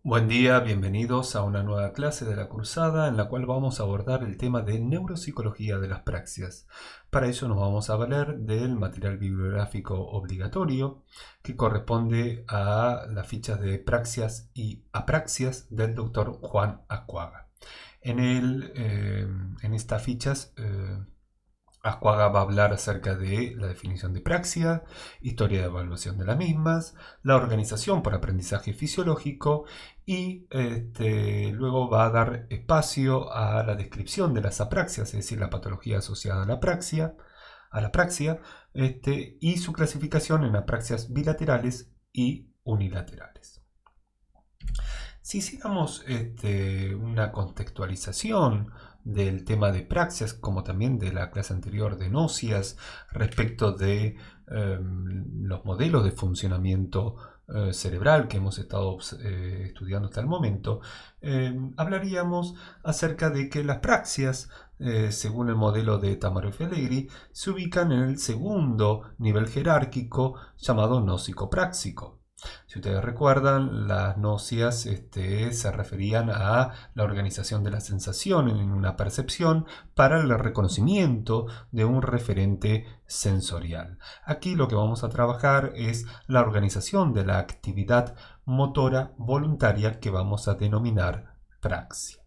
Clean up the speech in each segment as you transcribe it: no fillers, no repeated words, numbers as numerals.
Buen día, bienvenidos a una nueva clase de la Cruzada en la cual vamos a abordar el tema de neuropsicología de las praxias. Para ello nos vamos a valer del material bibliográfico obligatorio que corresponde a las fichas de praxias y apraxias del doctor Juan Azcuaga. En estas fichas Azcuaga va a hablar acerca de la definición de praxia, historia de evaluación de las mismas, la organización por aprendizaje fisiológico y luego va a dar espacio a la descripción de las apraxias, es decir, la patología asociada a la praxia, y su clasificación en apraxias bilaterales y unilaterales. Si hiciéramos una contextualización del tema de praxias, como también de la clase anterior de nocias, respecto de los modelos de funcionamiento cerebral que hemos estado estudiando hasta el momento, hablaríamos acerca de que las praxias, según el modelo de Tamaroff y Allegri, se ubican en el segundo nivel jerárquico llamado gnósico-práxico. Si ustedes recuerdan, las nocias se referían a la organización de la sensación en una percepción para el reconocimiento de un referente sensorial. Aquí lo que vamos a trabajar es la organización de la actividad motora voluntaria que vamos a denominar praxia.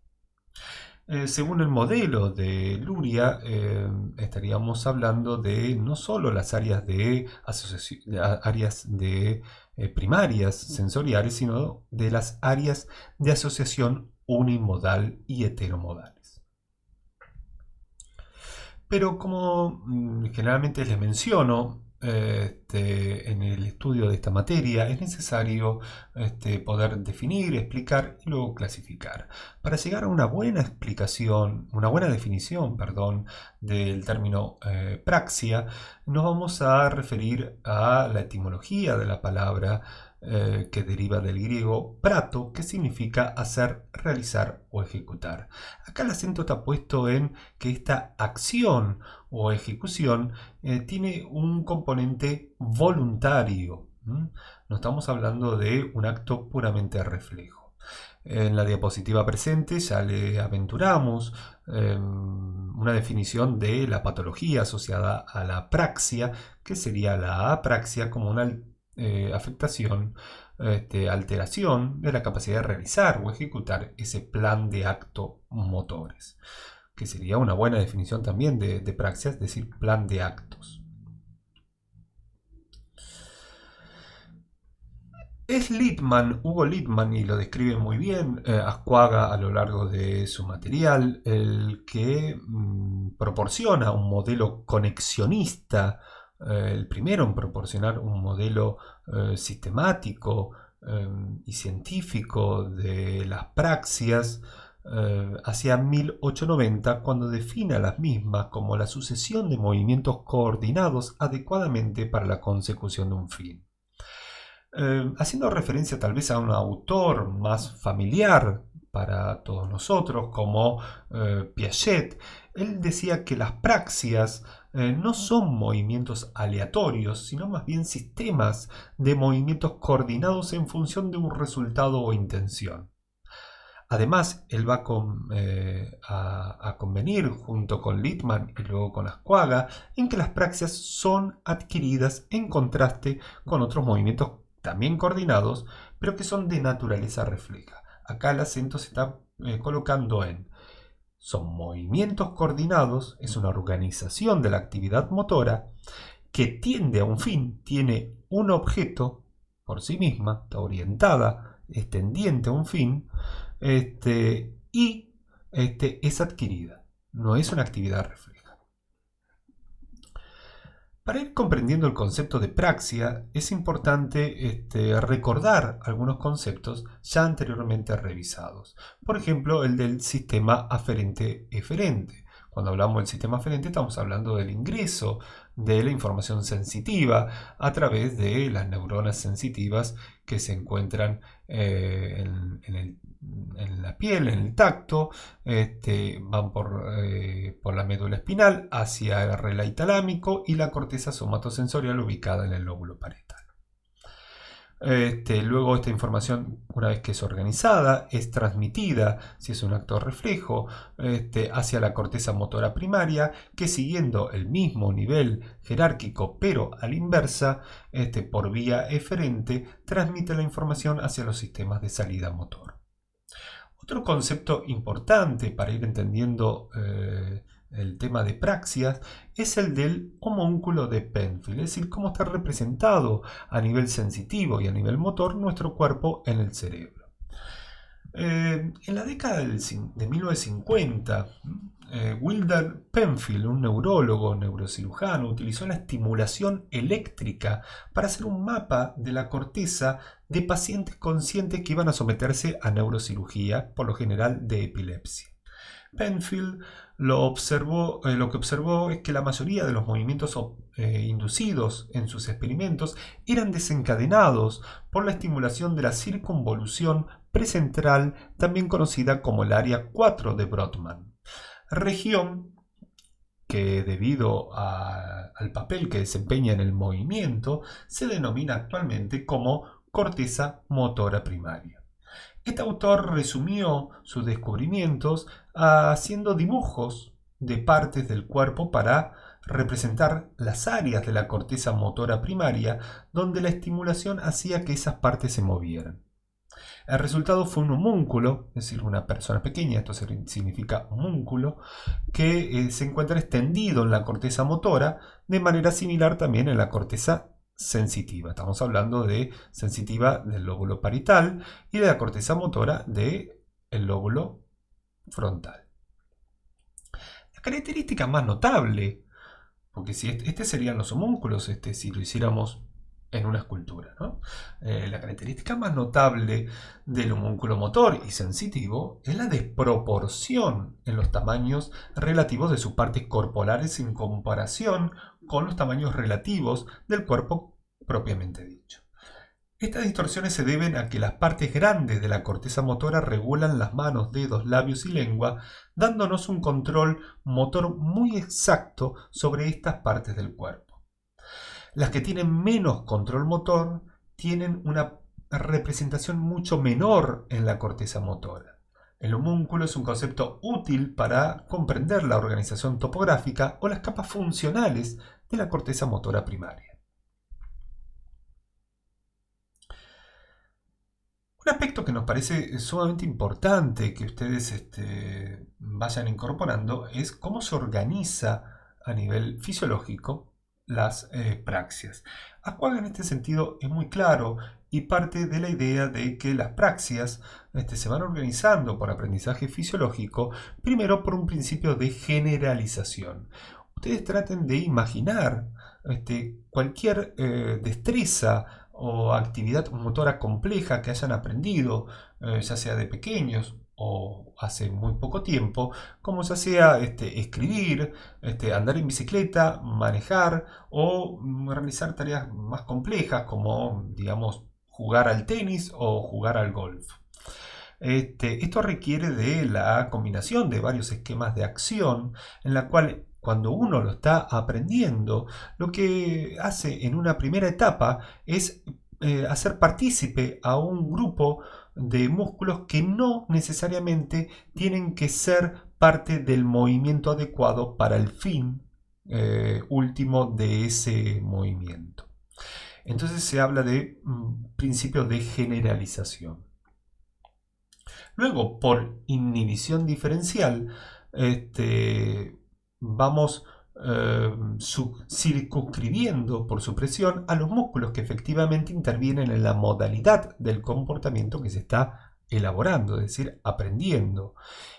Según el modelo de Luria, estaríamos hablando de no solo las áreas de primarias sensoriales, sino de las áreas de asociación unimodal y heteromodales. Pero como generalmente les menciono, en el estudio de esta materia es necesario poder definir, explicar y luego clasificar. Para llegar a una buena explicación, una buena definición, del término praxia, nos vamos a referir a la etimología de la palabra que deriva del griego prato, que significa hacer, realizar o ejecutar. Acá el acento está puesto en que esta acción o ejecución tiene un componente voluntario. No estamos hablando de un acto puramente reflejo. En la diapositiva presente ya le aventuramos una definición de la patología asociada a la praxia, que sería la apraxia como una afectación, alteración de la capacidad de realizar o ejecutar ese plan de acto motores, que sería una buena definición también de praxia, es decir, plan de actos. Es Hugo Littman, y lo describe muy bien Azcuaga a lo largo de su material, el que proporciona un modelo conexionista, el primero en proporcionar un modelo sistemático y científico de las praxias hacia 1890, cuando define a las mismas como la sucesión de movimientos coordinados adecuadamente para la consecución de un fin. Haciendo referencia tal vez a un autor más familiar para todos nosotros, como Piaget, él decía que las praxias no son movimientos aleatorios, sino más bien sistemas de movimientos coordinados en función de un resultado o intención. Además, él va a convenir junto con Littman y luego con Azcuaga en que las praxias son adquiridas en contraste con otros movimientos también coordinados, pero que son de naturaleza refleja. Acá el acento se está colocando en son movimientos coordinados, es una organización de la actividad motora que tiende a un fin, tiene un objeto por sí misma, está orientada, es tendiente a un fin, y es adquirida, no es una actividad refleja. Para ir comprendiendo el concepto de praxia, es importante recordar algunos conceptos ya anteriormente revisados. Por ejemplo, el del sistema aferente-eferente. Cuando hablamos del sistema aferente estamos hablando del ingreso de la información sensitiva a través de las neuronas sensitivas que se encuentran en la piel, en el tacto, van por la médula espinal hacia el relay talámico y la corteza somatosensorial ubicada en el lóbulo parietal. Luego esta información, una vez que es organizada, es transmitida, si es un acto reflejo, hacia la corteza motora primaria, que siguiendo el mismo nivel jerárquico pero a la inversa, por vía eferente, transmite la información hacia los sistemas de salida motor. Otro concepto importante para ir entendiendo el tema de praxias es el del homúnculo de Penfield, es decir, cómo está representado a nivel sensitivo y a nivel motor nuestro cuerpo en el cerebro. En la década de 1950, Wilder Penfield, un neurólogo neurocirujano, utilizó la estimulación eléctrica para hacer un mapa de la corteza de pacientes conscientes que iban a someterse a neurocirugía, por lo general de epilepsia. Penfield lo que observó es que la mayoría de los movimientos inducidos en sus experimentos eran desencadenados por la estimulación de la circunvolución precentral, también conocida como el área 4 de Brodmann, región que debido al papel que desempeña en el movimiento se denomina actualmente como corteza motora primaria. Este autor resumió sus descubrimientos haciendo dibujos de partes del cuerpo para representar las áreas de la corteza motora primaria donde la estimulación hacía que esas partes se movieran. El resultado fue un homúnculo, es decir, una persona pequeña, esto significa homúnculo, que se encuentra extendido en la corteza motora, de manera similar también en la corteza sensitiva. Estamos hablando de sensitiva del lóbulo parietal y de la corteza motora del lóbulo frontal. La característica más notable, porque si serían los homúnculos, si lo hiciéramos en una escultura, ¿no? La característica más notable del homúnculo motor y sensitivo es la desproporción en los tamaños relativos de sus partes corporales en comparación con los tamaños relativos del cuerpo propiamente dicho. Estas distorsiones se deben a que las partes grandes de la corteza motora regulan las manos, dedos, labios y lengua, dándonos un control motor muy exacto sobre estas partes del cuerpo. Las que tienen menos control motor tienen una representación mucho menor en la corteza motora. El homúnculo es un concepto útil para comprender la organización topográfica o las capas funcionales de la corteza motora primaria. Un aspecto que nos parece sumamente importante que ustedes vayan incorporando es cómo se organiza a nivel fisiológico las praxias. Aquaga en este sentido es muy claro y parte de la idea de que las praxias se van organizando por aprendizaje fisiológico, primero por un principio de generalización. Ustedes traten de imaginar cualquier destreza o actividad motora compleja que hayan aprendido, ya sea de pequeños o hace muy poco tiempo, como ya sea escribir, andar en bicicleta, manejar o realizar tareas más complejas como, digamos, jugar al tenis o jugar al golf. Esto requiere de la combinación de varios esquemas de acción en la cual cuando uno lo está aprendiendo, lo que hace en una primera etapa es hacer partícipe a un grupo de músculos que no necesariamente tienen que ser parte del movimiento adecuado para el fin último de ese movimiento. Entonces se habla de principios de generalización. Luego, por inhibición diferencial, vamos circunscribiendo por supresión a los músculos que efectivamente intervienen en la modalidad del comportamiento que se está elaborando, es decir, aprendiendo.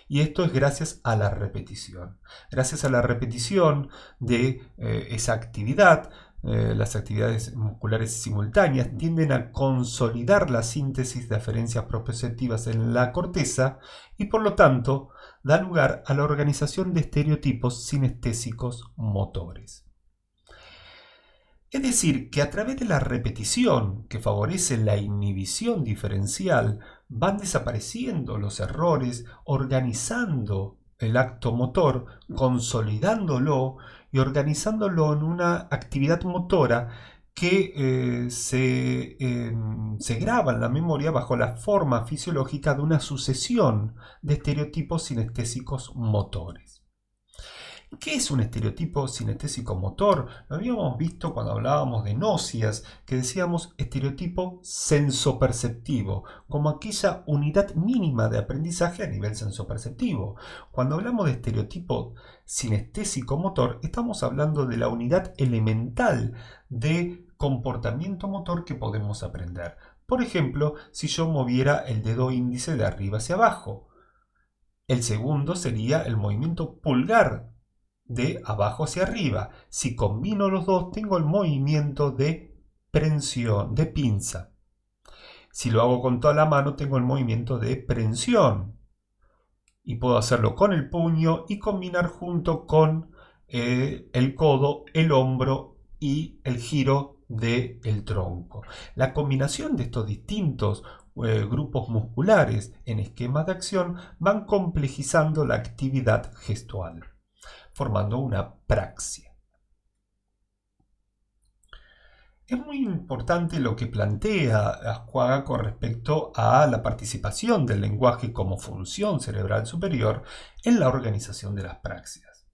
Y esto es gracias a la repetición. Gracias a la repetición de esa actividad, las actividades musculares simultáneas tienden a consolidar la síntesis de aferencias proprioceptivas en la corteza y por lo tanto da lugar a la organización de estereotipos sinestésicos motores. Es decir, que a través de la repetición que favorece la inhibición diferencial van desapareciendo los errores, organizando el acto motor, consolidándolo y organizándolo en una actividad motora que se graba en la memoria bajo la forma fisiológica de una sucesión de estereotipos sinestésicos motores. ¿Qué es un estereotipo sinestésico motor? Lo habíamos visto cuando hablábamos de nocias, que decíamos estereotipo sensoperceptivo, como aquella unidad mínima de aprendizaje a nivel sensoperceptivo. Cuando hablamos de estereotipo sinestésico motor, estamos hablando de la unidad elemental de comportamiento motor que podemos aprender. Por ejemplo, si yo moviera el dedo índice de arriba hacia abajo. El segundo sería el movimiento pulgar de abajo hacia arriba. Si combino los dos, tengo el movimiento de prensión, de pinza. Si lo hago con toda la mano, tengo el movimiento de prensión. Y puedo hacerlo con el puño y combinar junto con el codo, el hombro y el giro del tronco. La combinación de estos distintos grupos musculares en esquemas de acción van complejizando la actividad gestual, formando una praxia. Es muy importante lo que plantea Ascuaga con respecto a la participación del lenguaje como función cerebral superior en la organización de las praxias.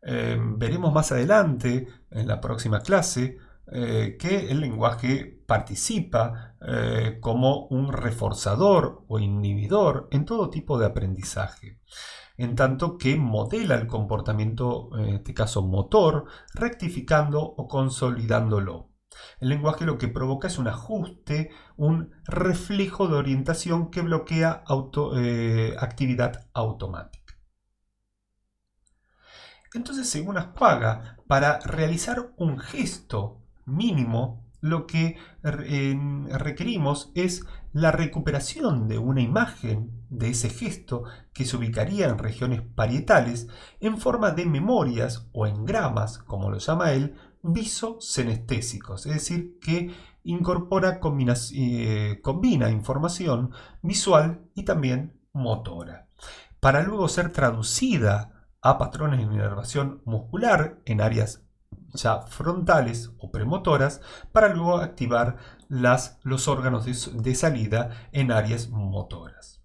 Veremos más adelante, en la próxima clase, que el lenguaje participa como un reforzador o inhibidor en todo tipo de aprendizaje, en tanto que modela el comportamiento, en este caso motor, rectificando o consolidándolo. El lenguaje lo que provoca es un ajuste, un reflejo de orientación que bloquea actividad automática. Entonces, según Ascuaga, para realizar un gesto mínimo, lo que requerimos es la recuperación de una imagen de ese gesto que se ubicaría en regiones parietales en forma de memorias o engramas, como lo llama él, visosenestésicos, es decir, que combina información visual y también motora, para luego ser traducida a patrones de inervación muscular en áreas ya frontales o premotoras, para luego activar los órganos de salida en áreas motoras.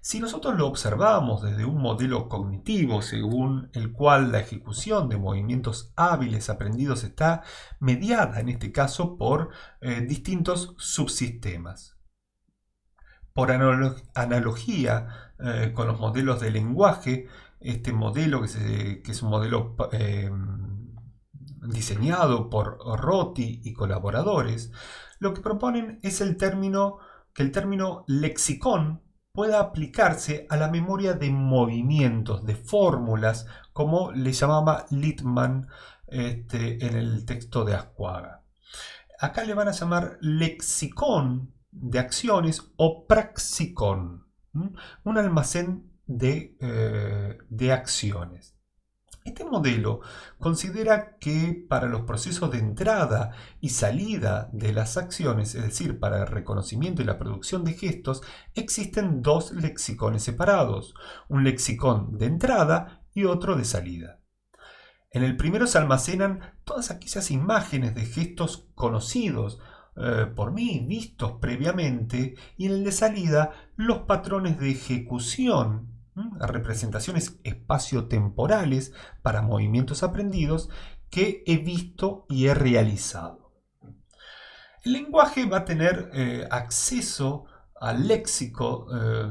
Si nosotros lo observamos desde un modelo cognitivo según el cual la ejecución de movimientos hábiles aprendidos está mediada en este caso por distintos subsistemas. Por analogía con los modelos de lenguaje, este modelo que es un modelo diseñado por Roti y colaboradores, lo que proponen es que el término lexicón pueda aplicarse a la memoria de movimientos, de fórmulas, como le llamaba Littman en el texto de Ascuaga. Acá le van a llamar lexicón de acciones o praxicón, un almacén de acciones. Este modelo considera que para los procesos de entrada y salida de las acciones, es decir, para el reconocimiento y la producción de gestos, existen dos lexicones separados, un lexicón de entrada y otro de salida. En el primero se almacenan todas aquellas imágenes de gestos conocidos por mí, vistos previamente, y en el de salida los patrones de ejecución, representaciones espaciotemporales para movimientos aprendidos que he visto y he realizado. El lenguaje va a tener acceso al léxico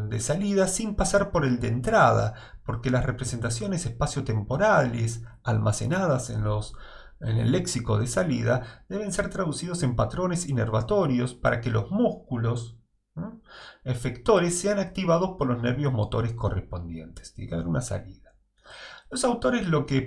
de salida sin pasar por el de entrada, porque las representaciones espaciotemporales almacenadas en el léxico de salida deben ser traducidos en patrones inervatorios para que los músculos efectores sean activados por los nervios motores correspondientes. Tiene que haber una salida. Los autores lo que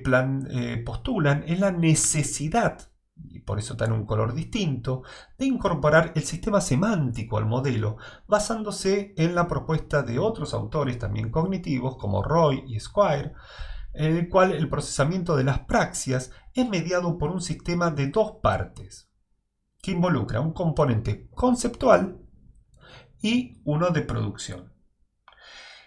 postulan es la necesidad, y por eso está en un color distinto, de incorporar el sistema semántico al modelo, basándose en la propuesta de otros autores también cognitivos como Roy y Squire, en el cual el procesamiento de las praxias es mediado por un sistema de dos partes, que involucra un componente conceptual y uno de producción.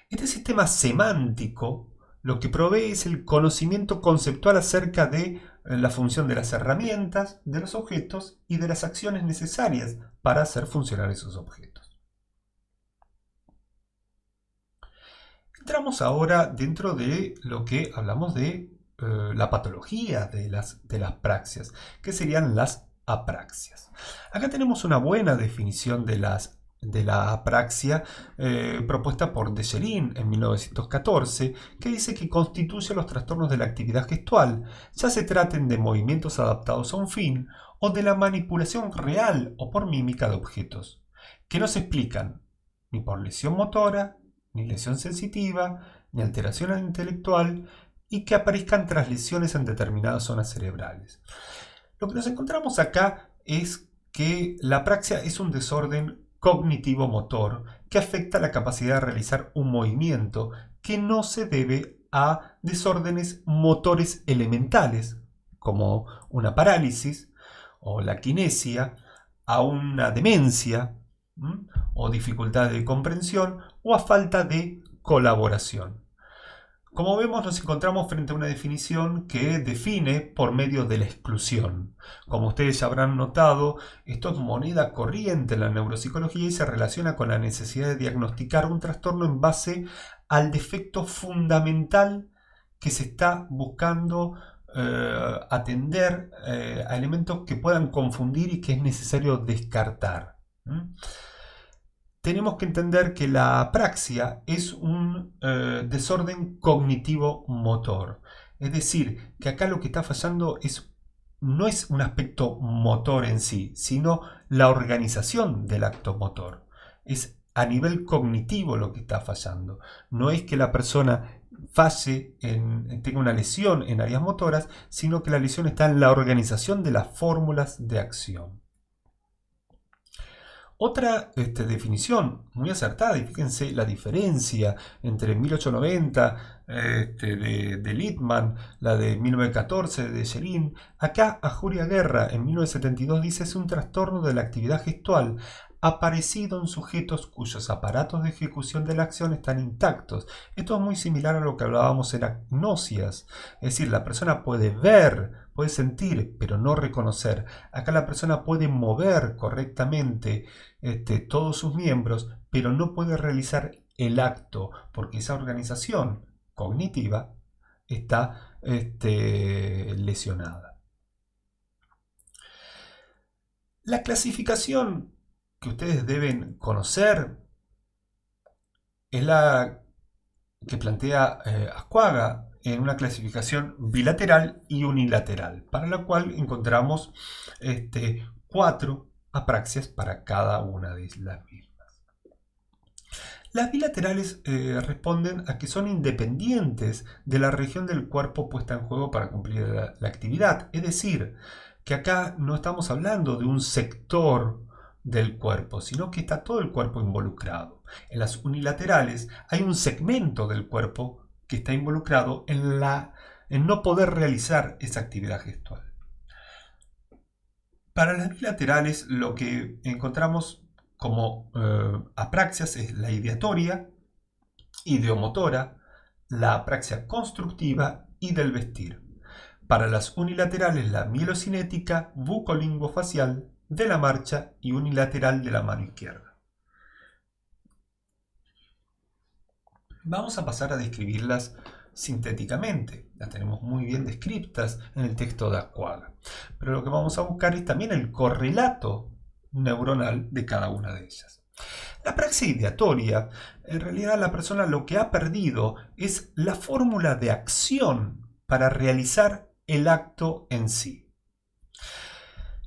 Este sistema semántico lo que provee es el conocimiento conceptual acerca de la función de las herramientas, de los objetos y de las acciones necesarias para hacer funcionar esos objetos. Entramos ahora dentro de lo que hablamos de la patología de las praxias, que serían las apraxias. Acá tenemos una buena definición de la apraxia propuesta por Decherin en 1914, que dice que constituye los trastornos de la actividad gestual, ya se traten de movimientos adaptados a un fin o de la manipulación real o por mímica de objetos, que no se explican ni por lesión motora, ni lesión sensitiva, ni alteración intelectual, y que aparezcan tras lesiones en determinadas zonas cerebrales. Lo que nos encontramos acá es que la apraxia es un desorden cognitivo-motor que afecta la capacidad de realizar un movimiento que no se debe a desórdenes motores elementales, como una parálisis o la quinesia, a una demencia o dificultad de comprensión o a falta de colaboración. Como vemos, nos encontramos frente a una definición que define por medio de la exclusión. Como ustedes ya habrán notado, esto es moneda corriente en la neuropsicología y se relaciona con la necesidad de diagnosticar un trastorno en base al defecto fundamental que se está buscando atender a elementos que puedan confundir y que es necesario descartar. Tenemos que entender que la apraxia es un desorden cognitivo-motor. Es decir, que acá lo que está fallando no es un aspecto motor en sí, sino la organización del acto motor. Es a nivel cognitivo lo que está fallando. No es que la persona tenga una lesión en áreas motoras, sino que la lesión está en la organización de las fórmulas de acción. Otra definición muy acertada, y fíjense la diferencia entre 1890 de Littman, la de 1914 de Decherin. Acá Ajuria Guerra en 1972 dice: es un trastorno de la actividad gestual aparecido en sujetos cuyos aparatos de ejecución de la acción están intactos. Esto es muy similar a lo que hablábamos en agnosias, es decir, la persona puede ver, puede sentir, pero no reconocer. Acá la persona puede mover correctamente todos sus miembros, pero no puede realizar el acto, porque esa organización cognitiva está lesionada. La clasificación que ustedes deben conocer es la que plantea Ascuaga en una clasificación bilateral y unilateral, para la cual encontramos 4 apraxias para cada una de las mismas. Las bilaterales responden a que son independientes de la región del cuerpo puesta en juego para cumplir la actividad. Es decir, que acá no estamos hablando de un sector del cuerpo, sino que está todo el cuerpo involucrado. En las unilaterales hay un segmento del cuerpo que está involucrado en no poder realizar esa actividad gestual. Para las bilaterales lo que encontramos como apraxias es la ideatoria, ideomotora, la apraxia constructiva y del vestir. Para las unilaterales la mielocinética, bucolinguofacial, de la marcha y unilateral de la mano izquierda. Vamos a pasar a describirlas sintéticamente. Las tenemos muy bien descritas en el texto de Ascuaga. Pero lo que vamos a buscar es también el correlato neuronal de cada una de ellas. La apraxia ideatoria, en realidad la persona lo que ha perdido es la fórmula de acción para realizar el acto en sí.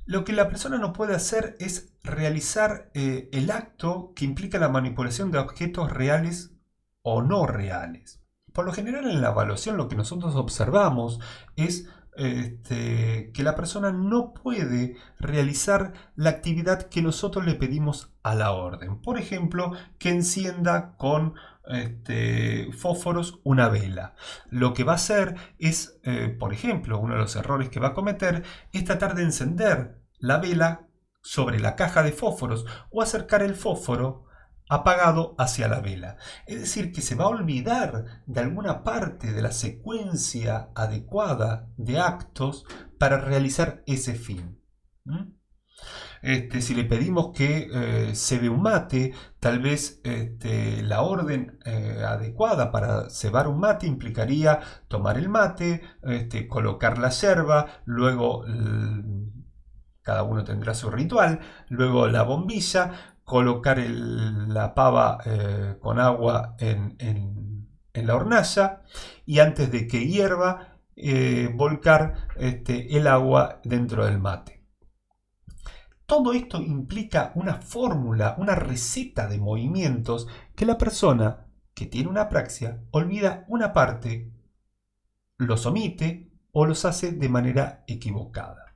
Lo que la persona no puede hacer es realizar el acto que implica la manipulación de objetos reales o no reales. Por lo general en la evaluación lo que nosotros observamos es que la persona no puede realizar la actividad que nosotros le pedimos a la orden. Por ejemplo, que encienda con fósforos una vela. Lo que va a hacer es, por ejemplo, uno de los errores que va a cometer es tratar de encender la vela sobre la caja de fósforos o acercar el fósforo apagado hacia la vela. Es decir, que se va a olvidar de alguna parte de la secuencia adecuada de actos para realizar ese fin. ¿Mm? Si le pedimos que cebe un mate, tal vez la orden adecuada para cebar un mate implicaría tomar el mate, colocar la yerba, luego cada uno tendrá su ritual, luego la bombilla, colocar la pava con agua en la hornalla y antes de que hierva, volcar el agua dentro del mate. Todo esto implica una fórmula, una receta de movimientos que la persona que tiene una apraxia olvida una parte, los omite o los hace de manera equivocada.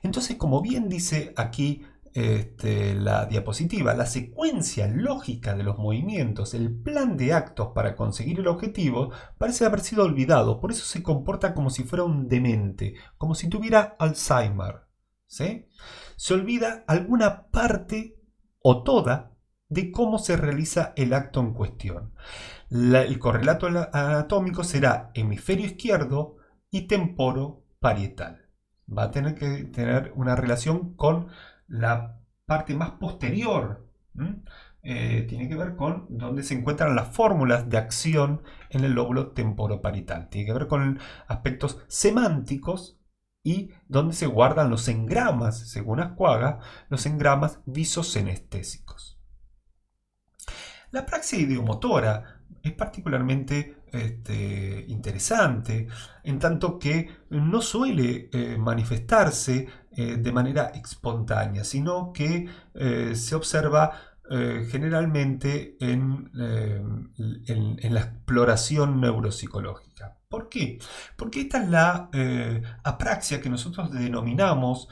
Entonces, como bien dice aquí la diapositiva, la secuencia lógica de los movimientos, el plan de actos para conseguir el objetivo, parece haber sido olvidado. Por eso se comporta como si fuera un demente, como si tuviera Alzheimer. ¿Sí? Se olvida alguna parte o toda de cómo se realiza el acto en cuestión. El correlato anatómico será hemisferio izquierdo y temporo parietal. Va a tener que tener una relación con la parte más posterior. Tiene que ver con donde se encuentran las fórmulas de acción en el lóbulo temporoparietal. Tiene que ver con aspectos semánticos y donde se guardan los engramas, según Ascuaga, los engramas visosenestésicos. La apraxia ideomotora es particularmente interesante, en tanto que no suele manifestarse de manera espontánea, sino que se observa generalmente en la exploración neuropsicológica. ¿Por qué? Porque esta es la apraxia que nosotros denominamos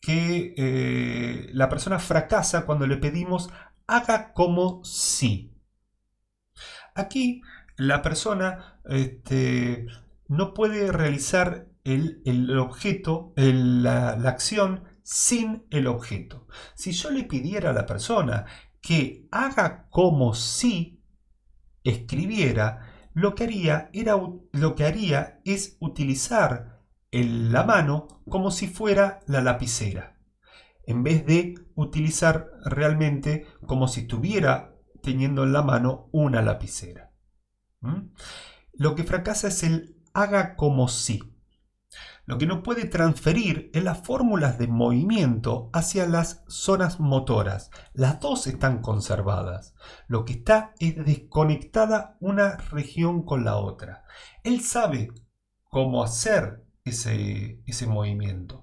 que la persona fracasa cuando le pedimos haga como si. Aquí la persona no puede realizar el objeto, la acción sin el objeto. Si yo le pidiera a la persona que haga como si escribiera, lo que haría es utilizar la mano como si fuera la lapicera, en vez de utilizar realmente como si estuviera teniendo en la mano una lapicera. Lo que fracasa es el haga como si. Lo que no puede transferir es las fórmulas de movimiento hacia las zonas motoras. Las dos están conservadas. Lo que está es desconectada una región con la otra. Él sabe cómo hacer ese movimiento.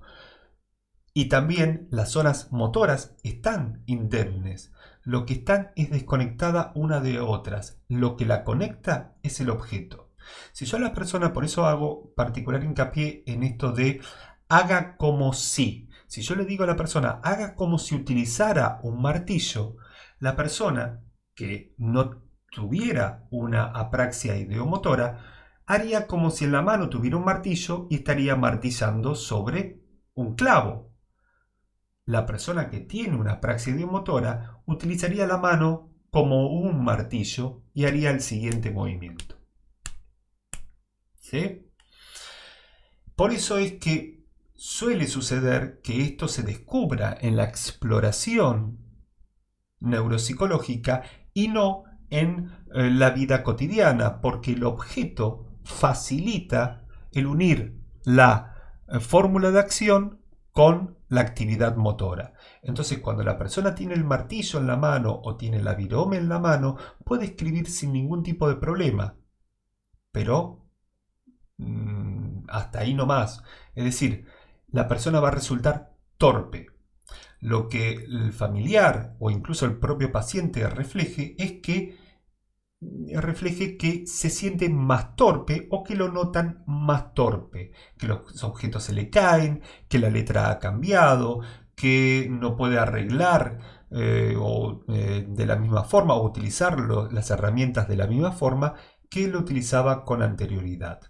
Y también las zonas motoras están indemnes. Lo que están es desconectada una de otras. Lo que la conecta es el objeto. Si yo a la persona, por eso hago particular hincapié en esto de haga como si. Si yo le digo a la persona haga como si utilizara un martillo, la persona que no tuviera una apraxia ideomotora haría como si en la mano tuviera un martillo y estaría martillando sobre un clavo. La persona que tiene una apraxia ideomotora utilizaría la mano como un martillo y haría el siguiente movimiento. ¿Sí? Por eso es que suele suceder que esto se descubra en la exploración neuropsicológica y no en la vida cotidiana, porque el objeto facilita el unir la fórmula de acción con la actividad motora. Entonces, cuando la persona tiene el martillo en la mano o tiene la virome en la mano, puede escribir sin ningún tipo de problema. Pero hasta ahí no más. Es decir, la persona va a resultar torpe. Lo que el familiar o incluso el propio paciente refleje es que se siente más torpe o que lo notan más torpe, que los objetos se le caen, que la letra ha cambiado, que no puede arreglar de la misma forma o utilizar las herramientas de la misma forma que lo utilizaba con anterioridad.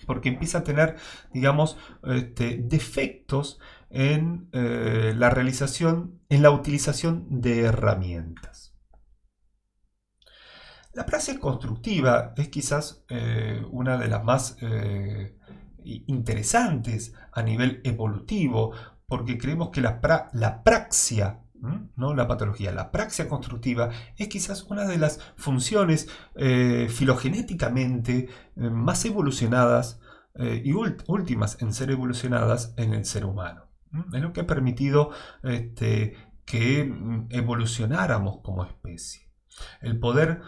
Porque empieza a tener, digamos, defectos en la utilización de herramientas. La praxis constructiva es quizás una de las más interesantes a nivel evolutivo, porque creemos que la praxia, no la patología, la praxia constructiva es quizás una de las funciones filogenéticamente más evolucionadas y últimas en ser evolucionadas en el ser humano. Es lo que ha permitido que evolucionáramos como especie. El poder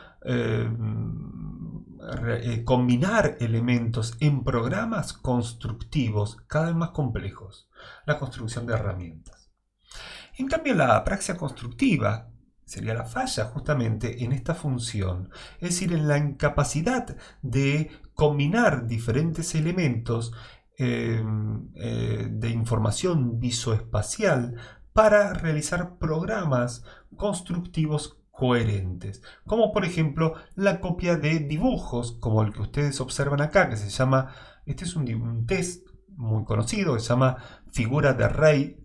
combinar elementos en programas constructivos cada vez más complejos. La construcción de herramientas. En cambio, la praxia constructiva sería la falla justamente en esta función, es decir, en la incapacidad de combinar diferentes elementos de información visoespacial para realizar programas constructivos coherentes, como por ejemplo la copia de dibujos, como el que ustedes observan acá, que se llama, este es un test muy conocido, que se llama figura de Rey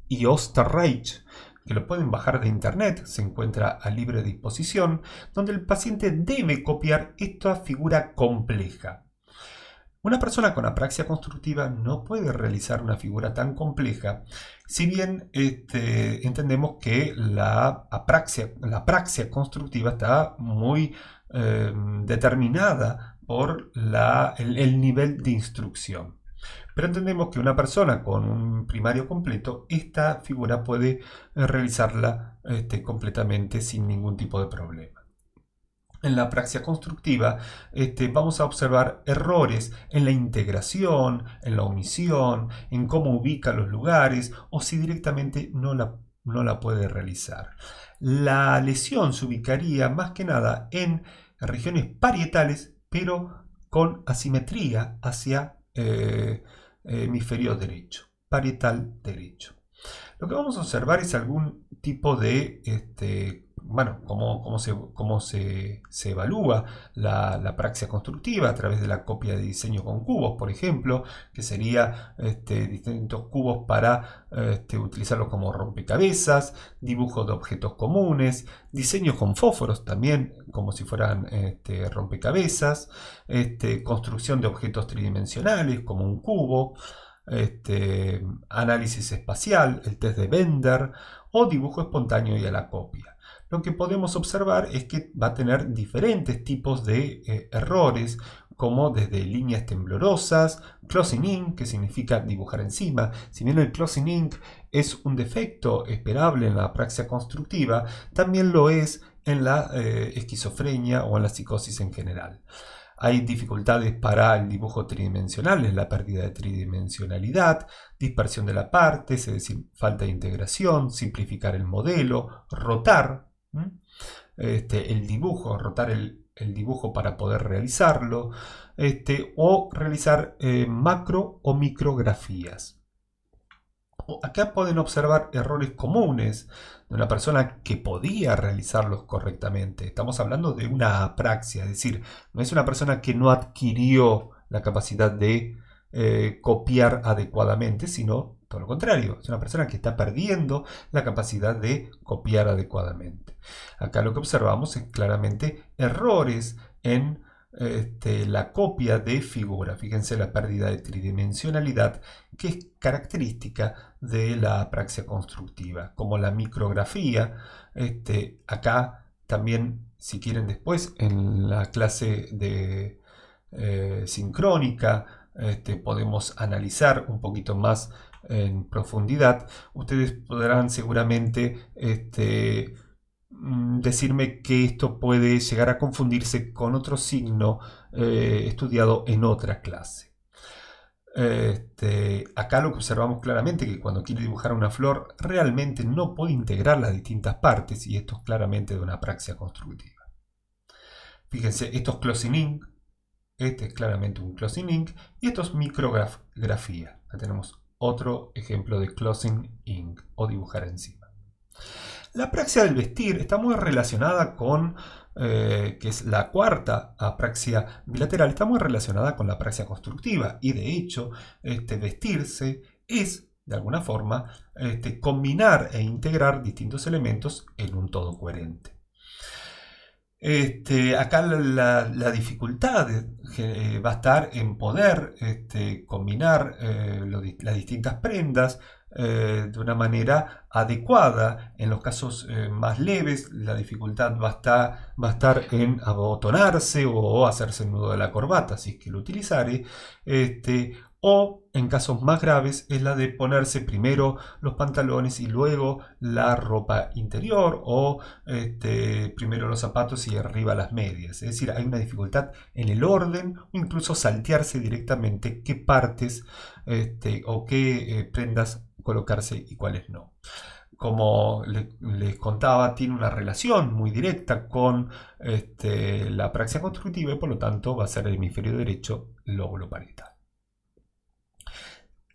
y Osterreich, que lo pueden bajar de internet, se encuentra a libre disposición, donde el paciente debe copiar esta figura compleja. Una persona con apraxia constructiva no puede realizar una figura tan compleja, si bien entendemos que la apraxia constructiva está muy determinada por el nivel de instrucción. Pero entendemos que una persona con un primario completo, esta figura puede realizarla completamente sin ningún tipo de problema. En la praxia constructiva vamos a observar errores en la integración, en la omisión, en cómo ubica los lugares o si directamente no la puede realizar. La lesión se ubicaría más que nada en regiones parietales, pero con asimetría hacia hemisferio derecho, parietal derecho. Lo que vamos a observar es algún tipo de, cómo se evalúa la praxia constructiva a través de la copia de diseño con cubos, por ejemplo, que sería distintos cubos para utilizarlos como rompecabezas, dibujo de objetos comunes, diseño con fósforos también, como si fueran rompecabezas, construcción de objetos tridimensionales como un cubo, análisis espacial, el test de Bender o dibujo espontáneo y a la copia. Lo que podemos observar es que va a tener diferentes tipos de errores, como desde líneas temblorosas, closing in, que significa dibujar encima. Si bien el closing in es un defecto esperable en la apraxia constructiva, también lo es en la esquizofrenia o en la psicosis en general. Hay dificultades para el dibujo tridimensional, en la pérdida de tridimensionalidad, dispersión de la parte, es decir, falta de integración, simplificar el modelo, rotar el dibujo, rotar el dibujo para poder realizarlo, o realizar macro o micrografías. Acá pueden observar errores comunes de una persona que podía realizarlos correctamente. Estamos hablando de una apraxia, es decir, no es una persona que no adquirió la capacidad de copiar adecuadamente, sino todo lo contrario, es una persona que está perdiendo la capacidad de copiar adecuadamente. Acá lo que observamos es claramente errores en la copia de figura. Fíjense la pérdida de tridimensionalidad, que es característica de la apraxia constructiva, como la micrografía. Acá también, si quieren después, en la clase de sincrónica, podemos analizar un poquito más en profundidad. Ustedes podrán seguramente decirme que esto puede llegar a confundirse con otro signo estudiado en otra clase. Acá lo que observamos claramente que cuando quiere dibujar una flor realmente no puede integrar las distintas partes, y esto es claramente de una apraxia constructiva. Fíjense, esto es closing in, este es claramente un closing in, y esto es micrografía. Acá tenemos otro ejemplo de closing in o dibujar encima. La apraxia del vestir está muy relacionada con, que es la cuarta apraxia bilateral, está muy relacionada con la apraxia constructiva, y de hecho vestirse es de alguna forma, combinar e integrar distintos elementos en un todo coherente. Acá la dificultad va a estar en poder combinar las distintas prendas de una manera adecuada. En los casos más leves, la dificultad va a estar en abotonarse o hacerse el nudo de la corbata, si es que lo utilizare. O en casos más graves es la de ponerse primero los pantalones y luego la ropa interior, o primero los zapatos y arriba las medias. Es decir, hay una dificultad en el orden o incluso saltearse directamente qué partes o qué prendas colocarse y cuáles no. Como les contaba, tiene una relación muy directa con la apraxia constructiva y por lo tanto va a ser el hemisferio derecho lóbulo parietal.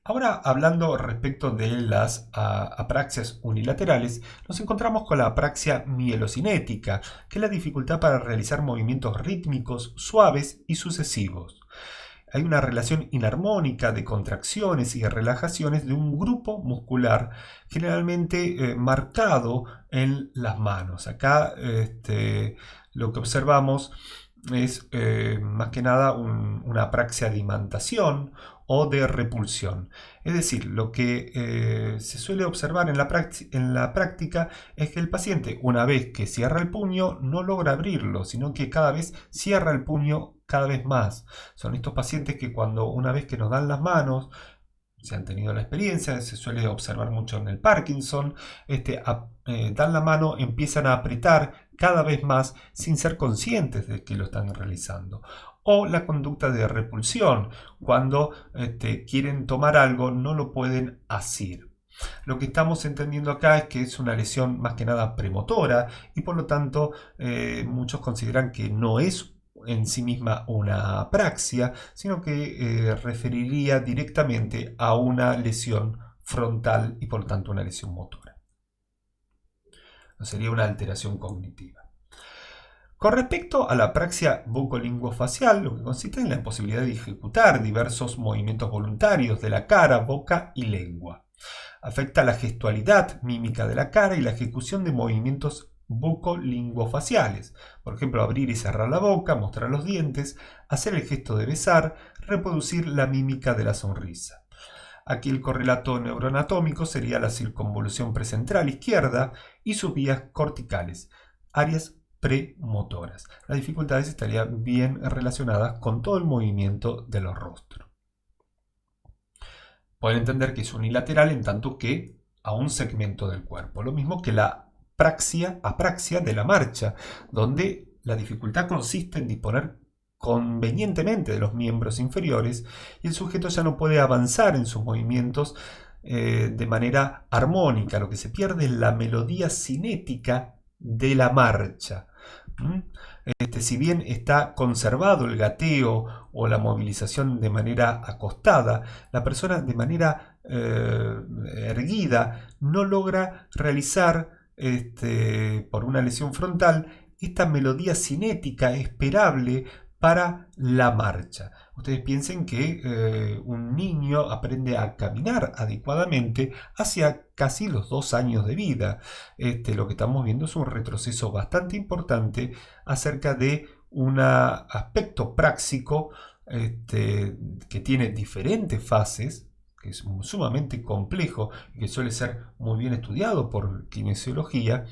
Ahora, hablando respecto de las apraxias unilaterales, nos encontramos con la apraxia mielocinética, que es la dificultad para realizar movimientos rítmicos, suaves y sucesivos. Hay una relación inarmónica de contracciones y relajaciones de un grupo muscular generalmente marcado en las manos. Acá lo que observamos es más que nada una apraxia de imantación o de repulsión. Es decir, lo que se suele observar en la práctica es que el paciente, una vez que cierra el puño, no logra abrirlo, sino que cada vez cierra el puño cada vez más. Son estos pacientes que una vez que nos dan las manos, se han tenido la experiencia, se suele observar mucho en el Parkinson, dan la mano, empiezan a apretar cada vez más sin ser conscientes de que lo están realizando. O la conducta de repulsión, cuando quieren tomar algo, no lo pueden asir. Lo que estamos entendiendo acá es que es una lesión más que nada premotora y por lo tanto muchos consideran que no es en sí misma una apraxia, sino que referiría directamente a una lesión frontal y por lo tanto una lesión motora. No sería una alteración cognitiva. Con respecto a la apraxia bucolinguofacial, lo que consiste en la imposibilidad de ejecutar diversos movimientos voluntarios de la cara, boca y lengua. Afecta la gestualidad mímica de la cara y la ejecución de movimientos bucolinguofaciales. Por ejemplo, abrir y cerrar la boca, mostrar los dientes, hacer el gesto de besar, reproducir la mímica de la sonrisa. Aquí el correlato neuroanatómico sería la circunvolución precentral izquierda y sus vías corticales, áreas premotoras. Las dificultades estarían bien relacionadas con todo el movimiento de los rostros. Pueden entender que es unilateral en tanto que a un segmento del cuerpo. Lo mismo que la apraxia de la marcha, donde la dificultad consiste en disponer convenientemente de los miembros inferiores y el sujeto ya no puede avanzar en sus movimientos de manera armónica. Lo que se pierde es la melodía cinética de la marcha. Si bien está conservado el gateo o la movilización de manera acostada, la persona de manera erguida no logra realizar por una lesión frontal esta melodía cinética esperable para la marcha. Ustedes piensen que un niño aprende a caminar adecuadamente hacia casi los 2 años de vida. Lo que estamos viendo es un retroceso bastante importante acerca de un aspecto práctico que tiene diferentes fases, que es sumamente complejo y que suele ser muy bien estudiado por kinesiología,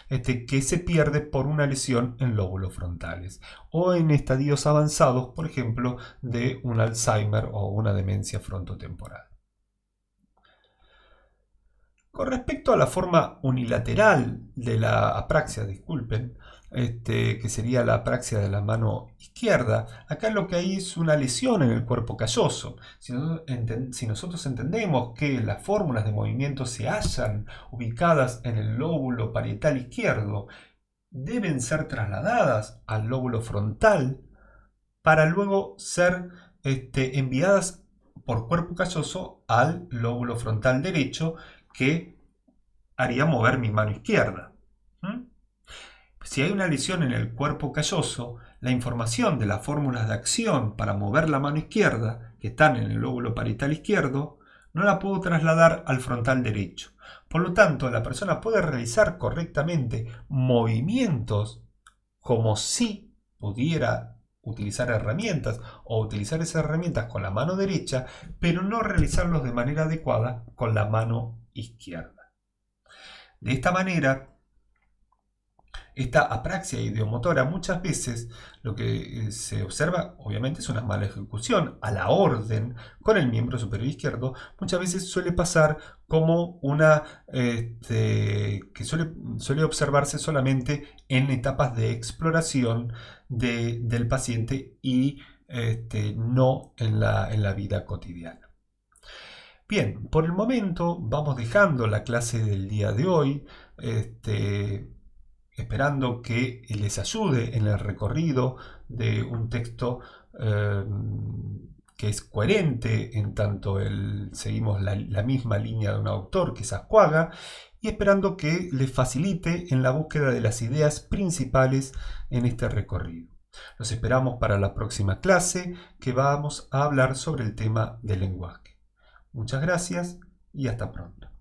que se pierde por una lesión en lóbulos frontales o en estadios avanzados, por ejemplo, de un Alzheimer o una demencia frontotemporal. Con respecto a la forma unilateral de la apraxia, disculpen, que sería la apraxia de la mano izquierda, acá lo que hay es una lesión en el cuerpo calloso. Si nosotros entendemos que las fórmulas de movimiento se hallan ubicadas en el lóbulo parietal izquierdo, deben ser trasladadas al lóbulo frontal para luego ser enviadas por cuerpo calloso al lóbulo frontal derecho, que haría mover mi mano izquierda. Si hay una lesión en el cuerpo calloso, la información de las fórmulas de acción para mover la mano izquierda, que están en el lóbulo parietal izquierdo, no la puedo trasladar al frontal derecho. Por lo tanto, la persona puede realizar correctamente movimientos como si pudiera utilizar herramientas o utilizar esas herramientas con la mano derecha, pero no realizarlos de manera adecuada con la mano izquierda. De esta manera, esta apraxia ideomotora muchas veces lo que se observa obviamente es una mala ejecución a la orden con el miembro superior izquierdo. Muchas veces suele pasar como una que suele observarse solamente en etapas de exploración del paciente y no en la vida cotidiana. Bien, por el momento vamos dejando la clase del día de hoy. Esperando que les ayude en el recorrido de un texto que es coherente en tanto seguimos la misma línea de un autor que es Azcuaga, y esperando que les facilite en la búsqueda de las ideas principales en este recorrido. Los esperamos para la próxima clase, que vamos a hablar sobre el tema del lenguaje. Muchas gracias y hasta pronto.